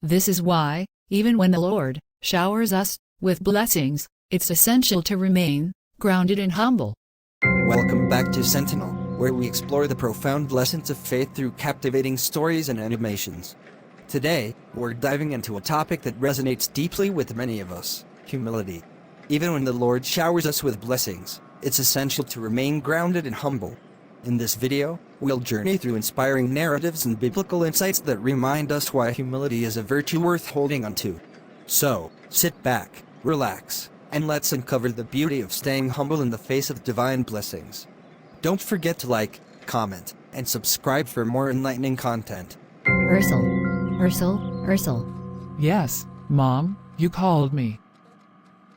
This is why, even when the Lord showers us with blessings, it's essential to remain grounded and humble. Welcome back to Sentinel, where we explore the profound lessons of faith through captivating stories and animations. Today, we're diving into a topic that resonates deeply with many of us: humility. Even when the Lord showers us with blessings, it's essential to remain grounded and humble. In this video, we'll journey through inspiring narratives and biblical insights that remind us why humility is a virtue worth holding onto. So, sit back, relax, and let's uncover the beauty of staying humble in the face of divine blessings. Don't forget to like, comment, and subscribe for more enlightening content. Ursel. Yes, Mom, you called me.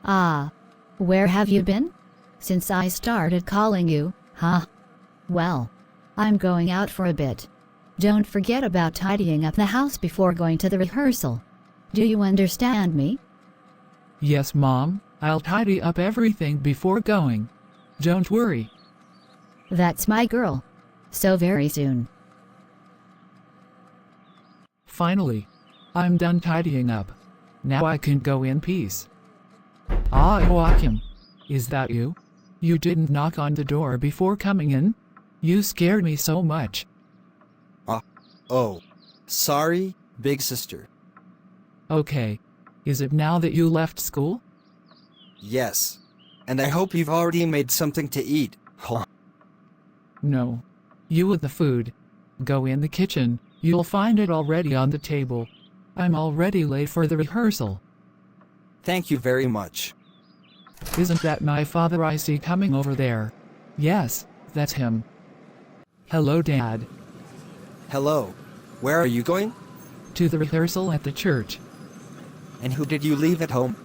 Ah, where have you been? Since I started calling you, huh? Well, I'm going out for a bit. Don't forget about tidying up the house before going to the rehearsal. Do you understand me? Yes, Mom, I'll tidy up everything before going. Don't worry. That's my girl. So very soon. Finally, I'm done tidying up. Now I can go in peace. Ah, Joachim, is that you? You didn't knock on the door before coming in? You scared me so much. Oh. Sorry, big sister. Okay. Is it now that you left school? Yes. And I hope you've already made something to eat. Huh. No. You with the food. Go in the kitchen, you'll find it already on the table. I'm already late for the rehearsal. Thank you very much. Isn't that my father I see coming over there? Yes, that's him. Hello, Dad. Hello. Where are you going? To the rehearsal at the church. And who did you leave at home?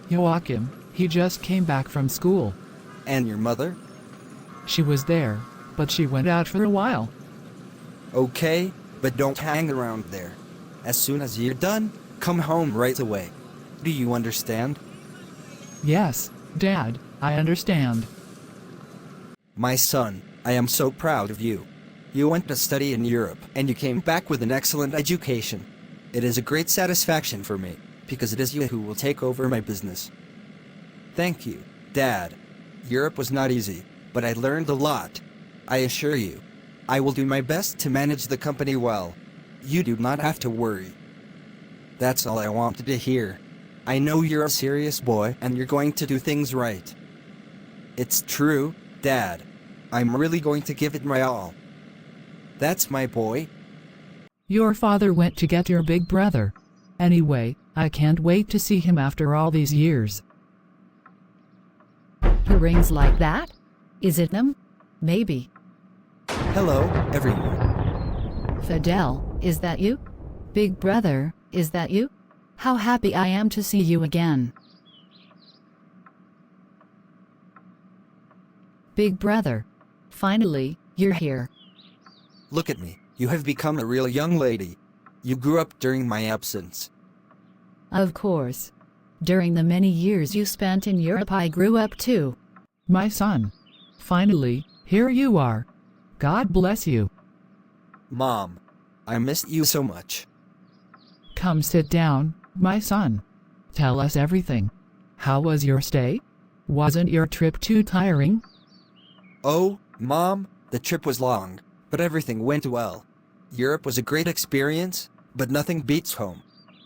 Joachim, he just came back from school. And your mother? She was there, but she went out for a while. Okay, but don't hang around there. As soon as you're done, come home right away. Do you understand? Yes, Dad, I understand. My son, I am so proud of you. You went to study in Europe, and you came back with an excellent education. It is a great satisfaction for me, because it is you who will take over my business. Thank you, Dad. Europe was not easy, but I learned a lot. I assure you, I will do my best to manage the company well. You do not have to worry. That's all I wanted to hear. I know you're a serious boy and you're going to do things right. It's true, Dad. I'm really going to give it my all. That's my boy. Your father went to get your big brother. Anyway, I can't wait to see him after all these years. He rings like that? Is it them? Maybe. Hello, everyone. Fidel, is that you? Big brother, is that you? How happy I am to see you again. Big brother, finally, you're here. Look at me. You have become a real young lady. You grew up during my absence. Of course. During the many years you spent in Europe, I grew up too. My son. Finally, here you are. God bless you. Mom, I missed you so much. Come sit down, my son. Tell us everything. How was your stay? Wasn't your trip too tiring? Oh, Mom, the trip was long, but everything went well. Europe was a great experience, but nothing beats home.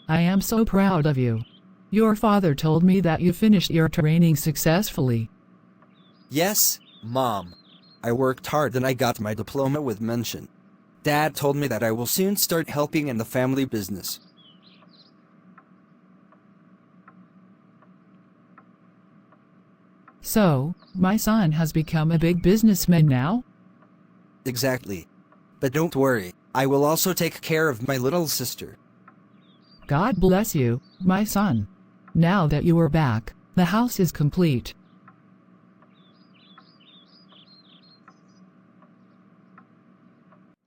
I am so proud of you. Your father told me that you finished your training successfully. Yes, Mom. I worked hard and I got my diploma with mention. Dad told me that I will soon start helping in the family business. So, my son has become a big businessman now? Exactly. But don't worry, I will also take care of my little sister. God bless you, my son. Now that you are back, the house is complete.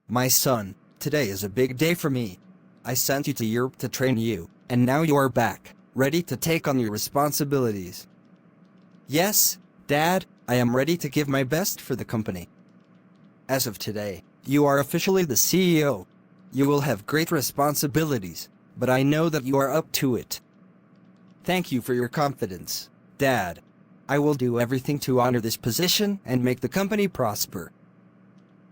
My son, today is a big day for me. I sent you to Europe to train you, and now you are back, ready to take on your responsibilities. Yes, Dad, I am ready to give my best for the company. As of today, you are officially the CEO. You will have great responsibilities, but I know that you are up to it. Thank you for your confidence, Dad. I will do everything to honor this position and make the company prosper.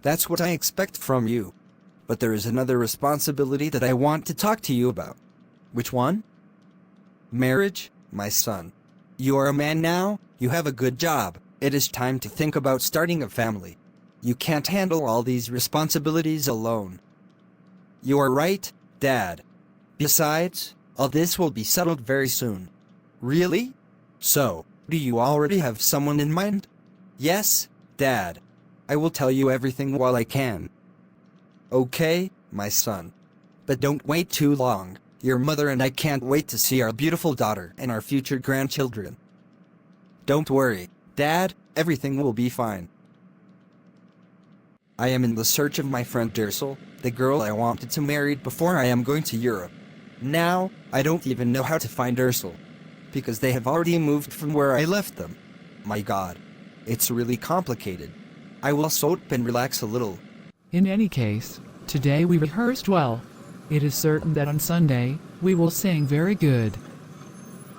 That's what I expect from you. But there is another responsibility that I want to talk to you about. Which one? Marriage, my son. You are a man now, you have a good job. It is time to think about starting a family. You can't handle all these responsibilities alone. You are right, Dad. Besides, all this will be settled very soon. Really? So, do you already have someone in mind? Yes, Dad. I will tell you everything while I can. Okay, my son. But don't wait too long. Your mother and I can't wait to see our beautiful daughter and our future grandchildren. Don't worry, Dad, everything will be fine. I am in the search of my friend Ursel, the girl I wanted to marry before I am going to Europe. Now, I don't even know how to find Ursel, because they have already moved from where I left them. My God, it's really complicated. I will soap and relax a little. In any case, today we rehearsed well. It is certain that on Sunday, we will sing very good.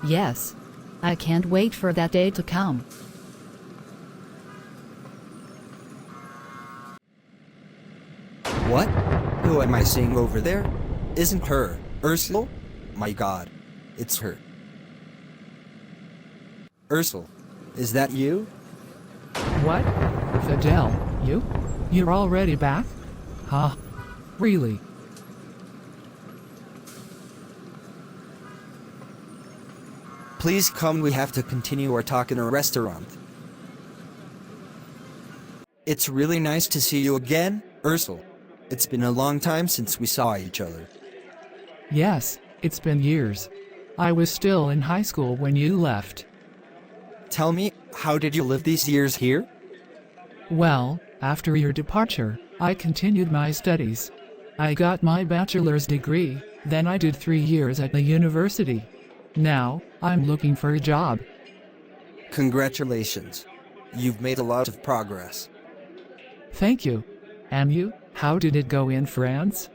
Yes. I can't wait for that day to come. What? Who am I seeing over there? Isn't her Ursel? My God, it's her. Ursel, is that you? What? Fidel, you? You're already back? Huh? Really? Please come, we have to continue our talk in a restaurant. It's really nice to see you again, Ursel. It's been a long time since we saw each other. Yes, it's been years. I was still in high school when you left. Tell me, how did you live these years here? Well, after your departure, I continued my studies. I got my bachelor's degree, then I did 3 years at the university. Now, I'm looking for a job. Congratulations. You've made a lot of progress. Thank you. And you, how did it go in France?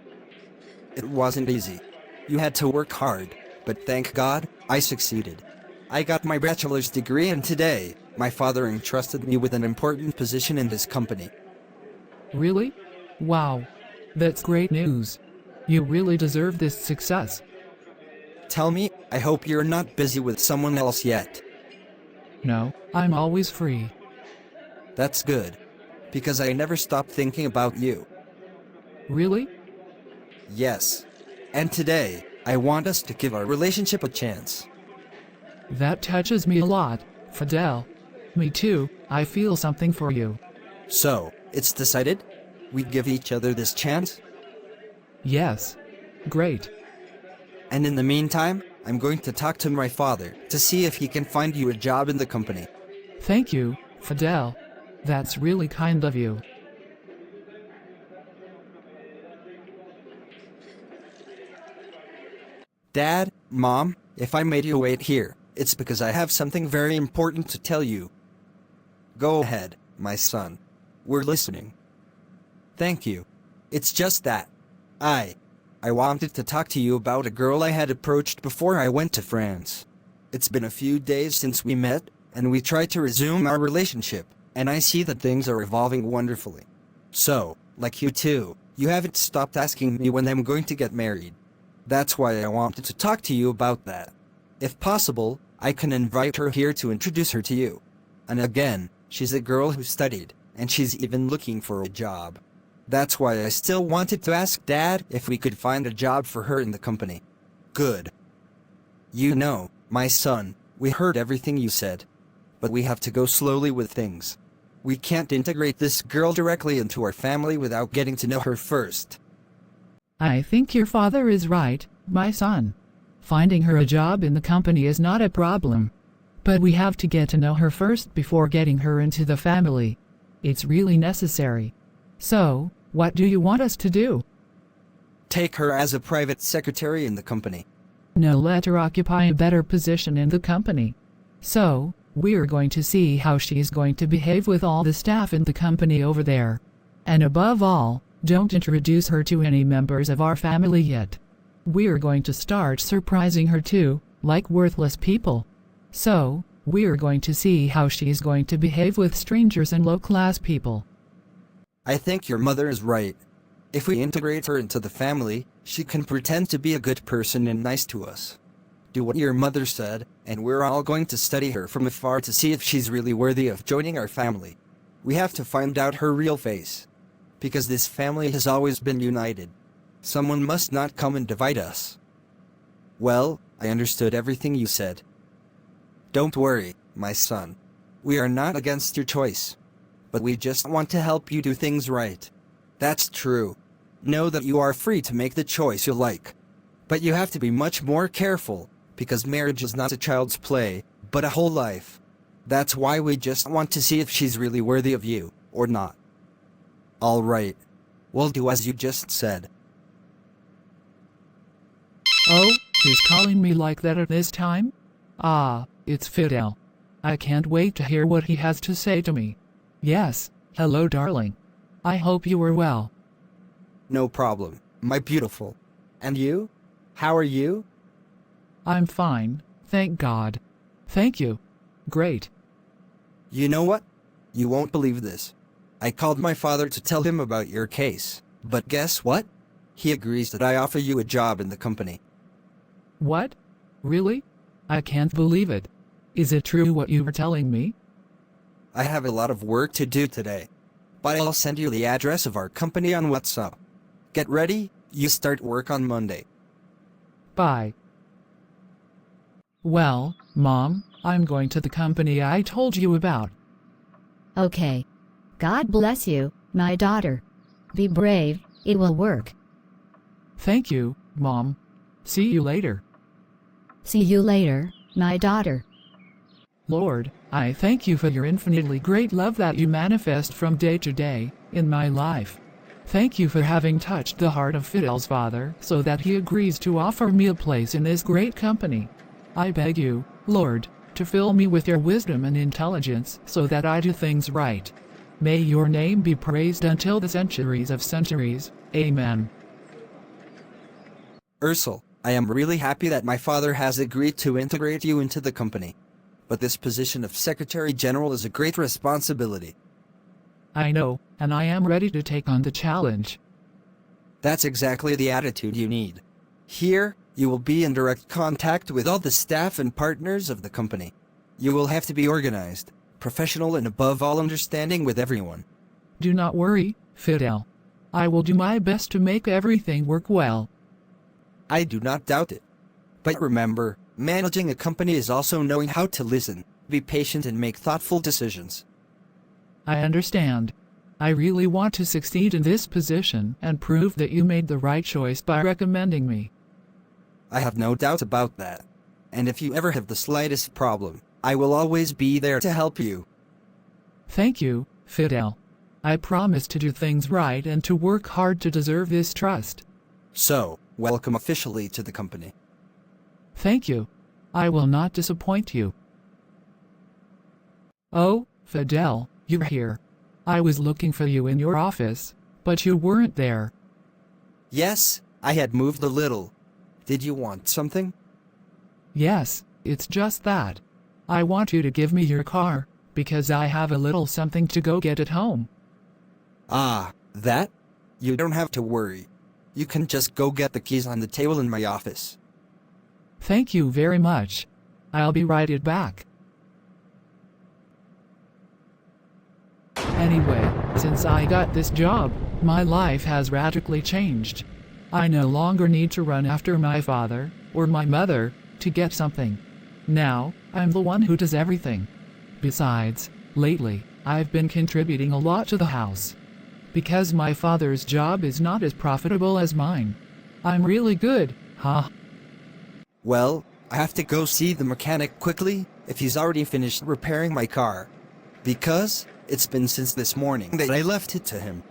It wasn't easy. You had to work hard, but thank God, I succeeded. I got my bachelor's degree and today, my father entrusted me with an important position in his company. Really? Wow. That's great news. You really deserve this success. Tell me, I hope you're not busy with someone else yet. No, I'm always free. That's good. Because I never stop thinking about you. Really? Yes. And today, I want us to give our relationship a chance. That touches me a lot, Fidel. Me too, I feel something for you. So, it's decided? We give each other this chance? Yes. Great. And in the meantime, I'm going to talk to my father to see if he can find you a job in the company. Thank you, Fidel. That's really kind of you. Dad, Mom, if I made you wait here, it's because I have something very important to tell you. Go ahead, my son. We're listening. Thank you. It's just that. I wanted to talk to you about a girl I had approached before I went to France. It's been a few days since we met, and we tried to resume our relationship, and I see that things are evolving wonderfully. So, like you too, you haven't stopped asking me when I'm going to get married. That's why I wanted to talk to you about that. If possible, I can invite her here to introduce her to you. And again, she's a girl who studied, and she's even looking for a job. That's why I still wanted to ask Dad if we could find a job for her in the company. Good. You know, my son, we heard everything you said. But we have to go slowly with things. We can't integrate this girl directly into our family without getting to know her first. I think your father is right, my son. Finding her a job in the company is not a problem. But we have to get to know her first before getting her into the family. It's really necessary. So, what do you want us to do? Take her as a private secretary in the company. No, let her occupy a better position in the company. So, we're going to see how she's going to behave with all the staff in the company over there. And above all, don't introduce her to any members of our family yet. We're going to start surprising her too, like worthless people. So, we're going to see how she's going to behave with strangers and low-class people. I think your mother is right. If we integrate her into the family, she can pretend to be a good person and nice to us. Do what your mother said, and we're all going to study her from afar to see if she's really worthy of joining our family. We have to find out her real face. Because this family has always been united. Someone must not come and divide us. Well, I understood everything you said. Don't worry, my son. We are not against your choice. But we just want to help you do things right. That's true. Know that you are free to make the choice you like. But you have to be much more careful, because marriage is not a child's play, but a whole life. That's why we just want to see if she's really worthy of you, or not. All right. We'll do as you just said. Oh, he's calling me like that at this time? Ah, it's Fidel. I can't wait to hear what he has to say to me. Yes, hello darling. I hope you are well. No problem, my beautiful. And you? How are you? I'm fine, thank God. Thank you. Great. You know what? You won't believe this. I called my father to tell him about your case, but guess what? He agrees that I offer you a job in the company. What? Really? I can't believe it. Is it true what you were telling me? I have a lot of work to do today, but I'll send you the address of our company on WhatsApp. Get ready, you start work on Monday. Bye. Well, Mom, I'm going to the company I told you about. Okay. God bless you, my daughter. Be brave, it will work. Thank you, Mom. See you later. See you later, my daughter. Lord, I thank you for your infinitely great love that you manifest from day to day in my life. Thank you for having touched the heart of Fidel's father so that he agrees to offer me a place in this great company. I beg you, Lord, to fill me with your wisdom and intelligence so that I do things right. May your name be praised until the centuries of centuries. Amen. Ursel, I am really happy that my father has agreed to integrate you into the company. But this position of Secretary General is a great responsibility. I know, and I am ready to take on the challenge. That's exactly the attitude you need. Here, you will be in direct contact with all the staff and partners of the company. You will have to be organized, professional, and above all understanding with everyone. Do not worry, Fidel. I will do my best to make everything work well. I do not doubt it. But remember, managing a company is also knowing how to listen, be patient, and make thoughtful decisions. I understand. I really want to succeed in this position and prove that you made the right choice by recommending me. I have no doubt about that. And if you ever have the slightest problem, I will always be there to help you. Thank you, Fidel. I promise to do things right and to work hard to deserve this trust. So, welcome officially to the company. Thank you. I will not disappoint you. Oh, Fidel, you're here. I was looking for you in your office, but you weren't there. Yes, I had moved a little. Did you want something? Yes, it's just that. I want you to give me your car, because I have a little something to go get at home. Ah, that? You don't have to worry. You can just go get the keys on the table in my office. Thank you very much. I'll be right back. Anyway, since I got this job, my life has radically changed. I no longer need to run after my father, or my mother, to get something. Now, I'm the one who does everything. Besides, lately, I've been contributing a lot to the house. Because my father's job is not as profitable as mine. I'm really good, huh? Well, I have to go see the mechanic quickly, if he's already finished repairing my car. Because it's been since this morning that I left it to him.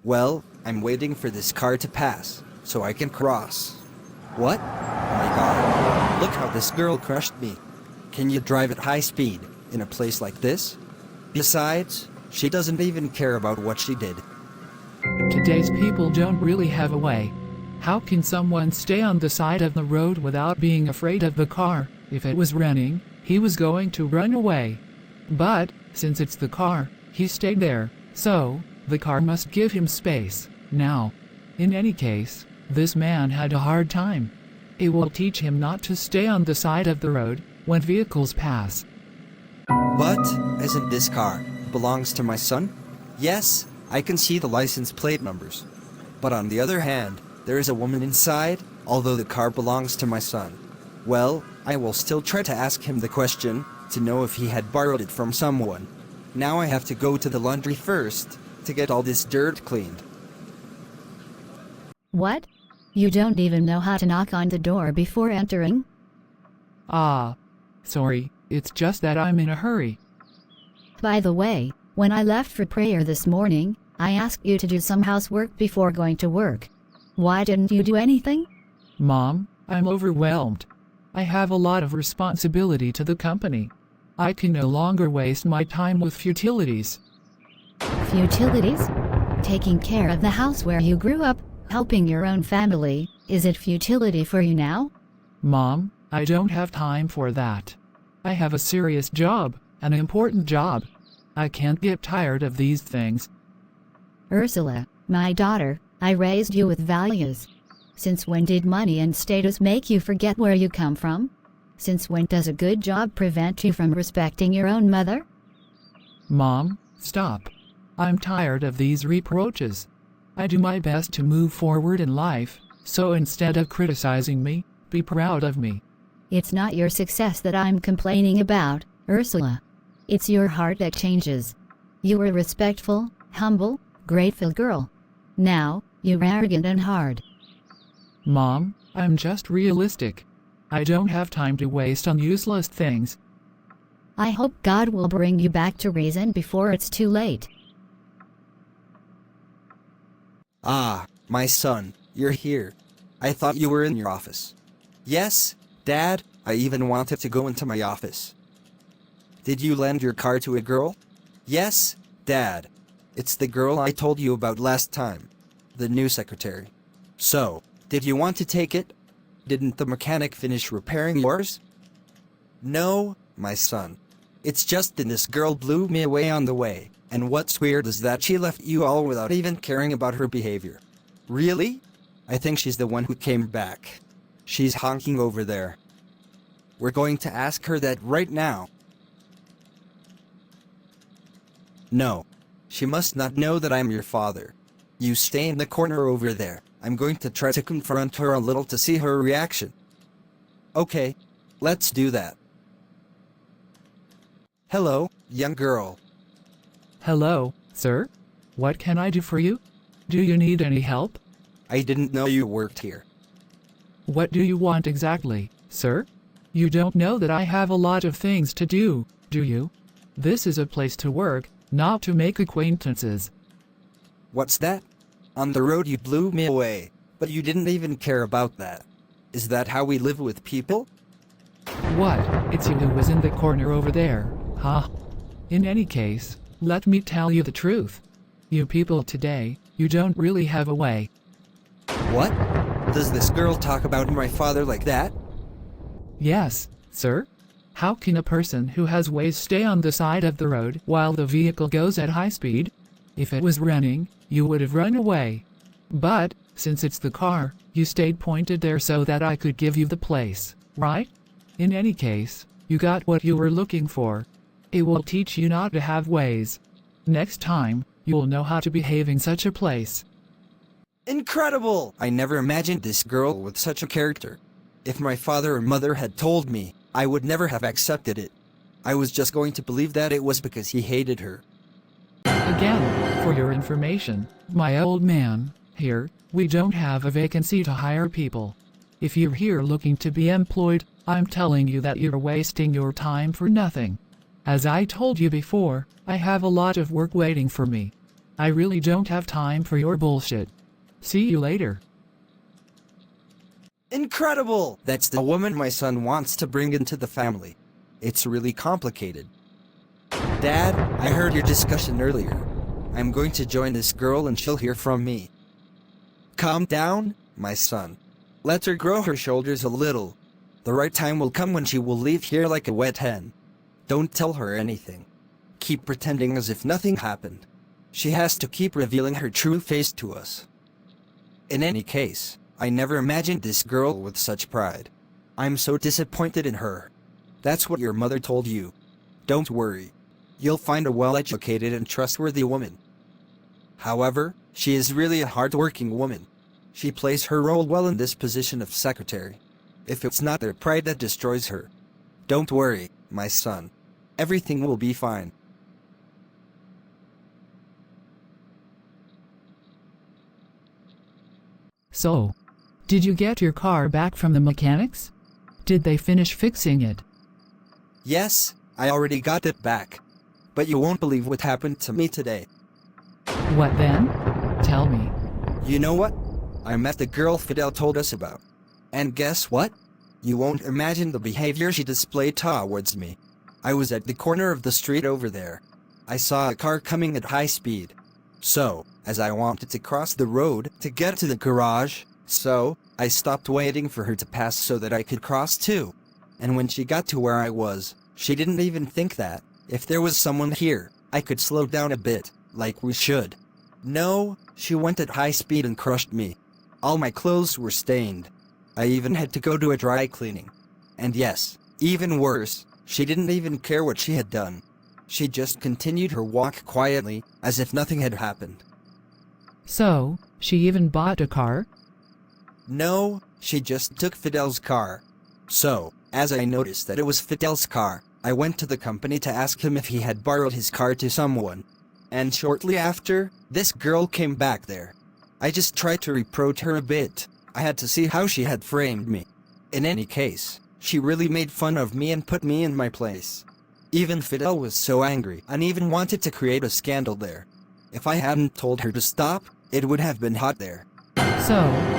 Well, I'm waiting for this car to pass, so I can cross. What? Oh my god. Look how this girl crushed me. Can you drive at high speed in a place like this? Besides, she doesn't even care about what she did. Today's people don't really have a way. How can someone stay on the side of the road without being afraid of the car? If it was running, he was going to run away. But, since it's the car, he stayed there, so, the car must give him space. Now, in any case, this man had a hard time. It will teach him not to stay on the side of the road when vehicles pass. But, isn't this car belongs to my son? Yes, I can see the license plate numbers. But on the other hand, there is a woman inside, although the car belongs to my son. Well, I will still try to ask him the question, to know if he had borrowed it from someone. Now I have to go to the laundry first, to get all this dirt cleaned. What? You don't even know how to knock on the door before entering? Ah. Sorry, it's just that I'm in a hurry. By the way, when I left for prayer this morning, I asked you to do some housework before going to work. Why didn't you do anything? Mom, I'm overwhelmed. I have a lot of responsibility to the company. I can no longer waste my time with futilities. Futilities? Taking care of the house where you grew up, helping your own family, is it futility for you now? Mom, I don't have time for that. I have a serious job, an important job. I can't get tired of these things. Ursula, my daughter, I raised you with values. Since when did money and status make you forget where you come from? Since when does a good job prevent you from respecting your own mother? Mom, stop. I'm tired of these reproaches. I do my best to move forward in life, so instead of criticizing me, be proud of me. It's not your success that I'm complaining about, Ursula. It's your heart that changes. You were a respectful, humble, grateful girl. Now, you're arrogant and hard. Mom, I'm just realistic. I don't have time to waste on useless things. I hope God will bring you back to reason before it's too late. Ah, my son, you're here. I thought you were in your office. Yes, Dad, I even wanted to go into my office. Did you lend your car to a girl? Yes, Dad. It's the girl I told you about last time. The new secretary. So, did you want to take it? Didn't the mechanic finish repairing yours? No, my son. It's just that this girl blew me away on the way, and what's weird is that she left you all without even caring about her behavior. Really? I think she's the one who came back. She's honking over there. We're going to ask her that right now. No. She must not know that I'm your father. You stay in the corner over there. I'm going to try to confront her a little to see her reaction. Okay, let's do that. Hello, young girl. Hello, sir? What can I do for you? Do you need any help? I didn't know you worked here. What do you want exactly, sir? You don't know that I have a lot of things to do, do you? This is a place to work, not to make acquaintances. What's that? On the road you blew me away, but you didn't even care about that. Is that how we live with people? What? It's you who was in the corner over there, huh? In any case, let me tell you the truth. You people today, you don't really have a way. What? Does this girl talk about my father like that? Yes, sir. How can a person who has ways stay on the side of the road while the vehicle goes at high speed? If it was running, you would have run away. But, since it's the car, you stayed pointed there so that I could give you the place, right? In any case, you got what you were looking for. It will teach you not to have ways. Next time, you'll know how to behave in such a place. Incredible! I never imagined this girl with such a character. If my father or mother had told me, I would never have accepted it. I was just going to believe that it was because he hated her. Again, for your information, my old man, here, we don't have a vacancy to hire people. If you're here looking to be employed, I'm telling you that you're wasting your time for nothing. As I told you before, I have a lot of work waiting for me. I really don't have time for your bullshit. See you later. Incredible! That's the woman my son wants to bring into the family. It's really complicated. Dad, I heard your discussion earlier. I'm going to join this girl and she'll hear from me. Calm down, my son. Let her grow her shoulders a little. The right time will come when she will leave here like a wet hen. Don't tell her anything. Keep pretending as if nothing happened. She has to keep revealing her true face to us. In any case, I never imagined this girl with such pride. I'm so disappointed in her. That's what your mother told you. Don't worry. You'll find a well-educated and trustworthy woman. However, she is really a hard-working woman. She plays her role well in this position of secretary. If it's not their pride that destroys her. Don't worry, my son. Everything will be fine. So, did you get your car back from the mechanics? Did they finish fixing it? Yes, I already got it back. But you won't believe what happened to me today. What then? Tell me. You know what? I met the girl Fidel told us about. And guess what? You won't imagine the behavior she displayed towards me. I was at the corner of the street over there. I saw a car coming at high speed. So, as I wanted to cross the road to get to the garage, I stopped waiting for her to pass so that I could cross too. And when she got to where I was, she didn't even think that, if there was someone here, I could slow down a bit, like we should. No, she went at high speed and crushed me. All my clothes were stained. I even had to go to a dry cleaning. And yes, even worse, she didn't even care what she had done. She just continued her walk quietly, as if nothing had happened. So, she even bought a car? No, she just took Fidel's car. So, as I noticed that it was Fidel's car, I went to the company to ask him if he had borrowed his car to someone. And shortly after, this girl came back there. I just tried to reproach her a bit. I had to see how she had framed me. In any case, she really made fun of me and put me in my place. Even Fidel was so angry and even wanted to create a scandal there. If I hadn't told her to stop, it would have been hot there. So,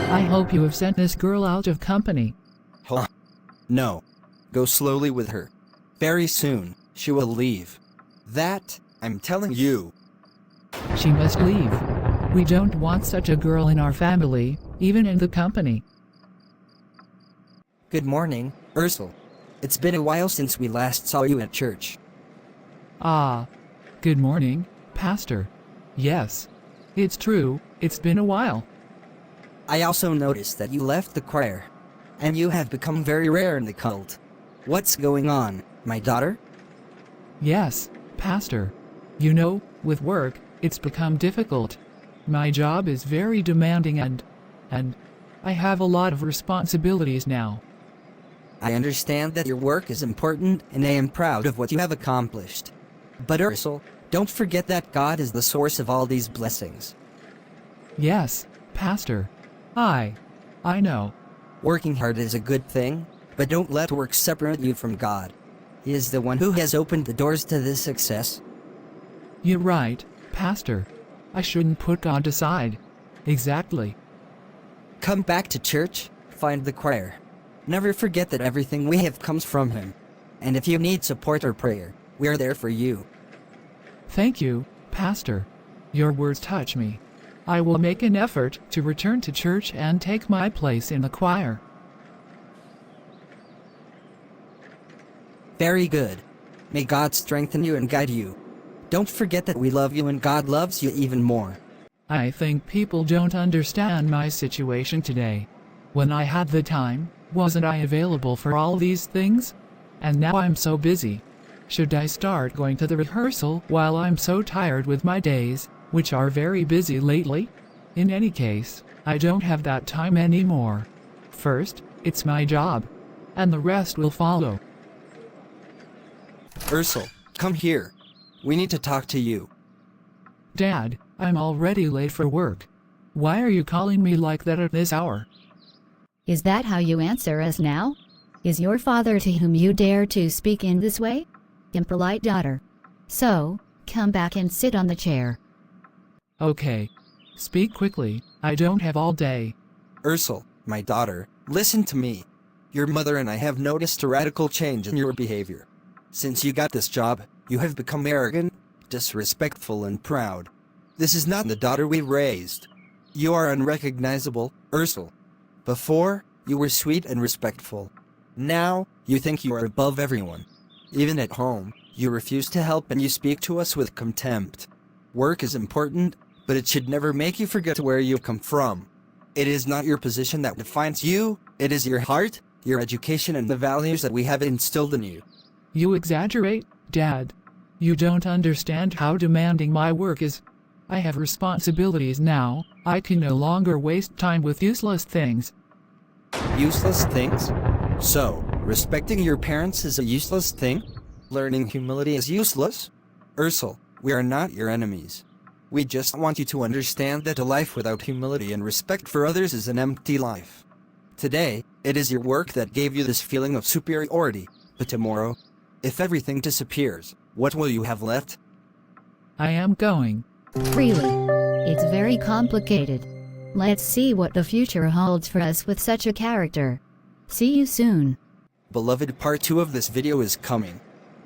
I hope you have sent this girl out of company. Huh? No. Go slowly with her. Very soon, she will leave. That, I'm telling you. She must leave. We don't want such a girl in our family, even in the company. Good morning, Ursel. It's been a while since we last saw you at church. Ah. Good morning, Pastor. Yes. It's true, it's been a while. I also noticed that you left the choir. And you have become very rare in the cult. What's going on, my daughter? Yes, Pastor. You know, with work, it's become difficult. My job is very demanding and I have a lot of responsibilities now. I understand that your work is important and I am proud of what you have accomplished. But Ursel, don't forget that God is the source of all these blessings. Yes, Pastor. I know. Working hard is a good thing, but don't let work separate you from God. He is the one who has opened the doors to this success. You're right, Pastor. I shouldn't put God aside. Exactly. Come back to church, find the choir. Never forget that everything we have comes from Him. And if you need support or prayer, we are there for you. Thank you, Pastor. Your words touch me. I will make an effort to return to church and take my place in the choir. Very good. May God strengthen you and guide you. Don't forget that we love you and God loves you even more. I think people don't understand my situation today. When I had the time, wasn't I available for all these things? And now I'm so busy. Should I start going to the rehearsal while I'm so tired with my days, which are very busy lately? In any case, I don't have that time anymore. First, it's my job. And the rest will follow. Ursel, come here. We need to talk to you. Dad, I'm already late for work. Why are you calling me like that at this hour? Is that how you answer us now? Is your father to whom you dare to speak in this way? Impolite daughter. So, come back and sit on the chair. Okay. Speak quickly, I don't have all day. Ursel, my daughter, listen to me. Your mother and I have noticed a radical change in your behavior. Since you got this job, you have become arrogant, disrespectful and proud. This is not the daughter we raised. You are unrecognizable, Ursel. Before, you were sweet and respectful. Now, you think you are above everyone. Even at home, you refuse to help and you speak to us with contempt. Work is important, but it should never make you forget where you come from. It is not your position that defines you, it is your heart, your education and the values that we have instilled in you. You exaggerate, Dad. You don't understand how demanding my work is. I have responsibilities now. I can no longer waste time with useless things. Useless things? So, respecting your parents is a useless thing? Learning humility is useless? Ursel, we are not your enemies. We just want you to understand that a life without humility and respect for others is an empty life. Today, it is your work that gave you this feeling of superiority, but tomorrow, if everything disappears, what will you have left? I am going. Really? It's very complicated. Let's see what the future holds for us with such a character. See you soon. Beloved, part 2 of this video is coming.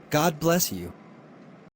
God bless you.